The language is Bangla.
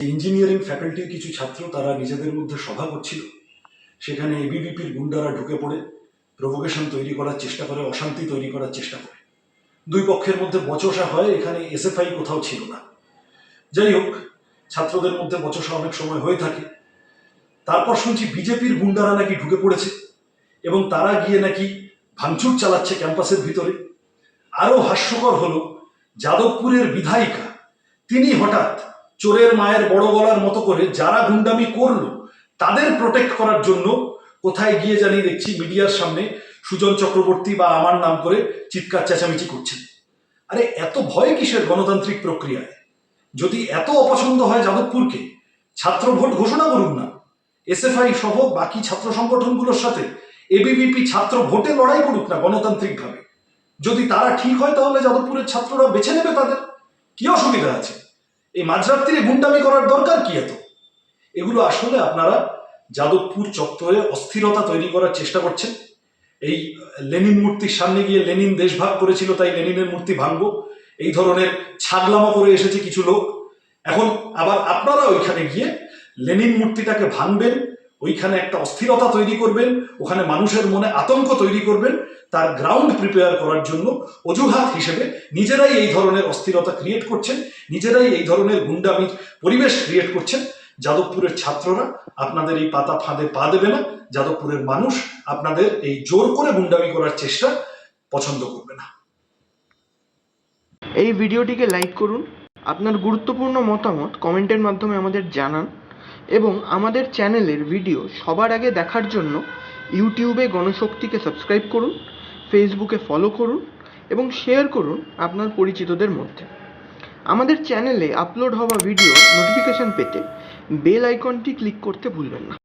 ইঞ্জিনিয়ারিং ফ্যাকাল্টির কিছু ছাত্র তারা নিজেদের মধ্যে সভা করছিল, সেখানে এবিভিপির গুন্ডারা ঢুকে পড়ে প্রভোকেশন তৈরি করার চেষ্টা করে, অশান্তি তৈরি করার চেষ্টা করে। দুই পক্ষের মধ্যে বচসা হয়, এখানে এসএফআই কোথাও ছিল না। যাই হোক, ছাত্রদের মধ্যে বচসা অনেক সময় হয়ে থাকে। তারপর শুনছি বিজেপির গুন্ডারা নাকি ঢুকে পড়েছে এবং তারা গিয়ে নাকি ভাঙচুর চালাচ্ছে ক্যাম্পাসের ভিতরে। আরো হাস্যকর হলো, যাদবপুরের বিধায়িকা তিনি হঠাৎ চোরের মায়ের বড় গলার মতো করে যারা গুন্ডামি করলো তাদের প্রোটেক্ট করার জন্য কোথায় গিয়ে জানি দেখছি মিডিয়ার সামনে সুজন চক্রবর্তী বা আমার নাম করে চিৎকার চেঁচামেচি করছেন। আরে এত ভয় কিসের গণতান্ত্রিক প্রক্রিয়ায়? যদি এত অপছন্দ হয় যাদবপুরকে, ছাত্র ভোট ঘোষণা করুন না। এসএফআই সহ বাকি ছাত্র সংগঠনগুলোর সাথে এবিভিপি ছাত্র ভোটে লড়াই করুক না গণতান্ত্রিকভাবে। যদি তারা ঠিক হয় তাহলে যাদবপুরের ছাত্ররা বেছে নেবে তাদের। কি অসুবিধা আছে? এই মাঝরাত্রিরে গুন্ডামি করার দরকার কি এত? এগুলো আসলে আপনারা যাদবপুর চত্বরে অস্থিরতা তৈরি করার চেষ্টা করছেন। এই লেনিন মূর্তির সামনে গিয়ে লেনিন দেশভাগ করেছিল তাই লেনিনের মূর্তি ভাঙবো, এই ধরনের ছাগলামো করে এসেছে কিছু লোক। এখন আবার আপনারা ওইখানে গিয়ে লেনিন মূর্তিটাকে ভাঙবেন, ওইখানে একটা অস্থিরতা তৈরি করবেন, ওখানে মানুষের মনে আতঙ্ক তৈরি করবেন। তার গ্রাউন্ড প্রিপেয়ার করার জন্য অজুহাত হিসেবে নিজেরাই এই ধরনের অস্থিরতা ক্রিয়েট করছেন, নিজেরাই এই ধরনের গুন্ডামির পরিবেশ ক্রিয়েট করছেন। যাদবপুরের ছাত্ররা আপনাদের এই পাতা ফাঁদে পা দেবে না। যাদবপুরের মানুষ আপনাদের এই জোর করে গুন্ডামি করার চেষ্টা পছন্দ করবে না। এই ভিডিওটিকে লাইক করুন, আপনার গুরুত্বপূর্ণ মতামত কমেন্টের মাধ্যমে আমাদের জানান এবং আমাদের চ্যানেলের ভিডিও সবার আগে দেখার জন্য ইউটিউবে গণশক্তিকে সাবস্ক্রাইব করুন, ফেসবুকে ফলো করুন এবং শেয়ার করুন আপনার পরিচিতদের মধ্যে। আমাদের চ্যানেলে আপলোড হওয়া ভিডিও নোটিফিকেশন পেতে বেল আইকনটি ক্লিক করতে ভুলবেন না।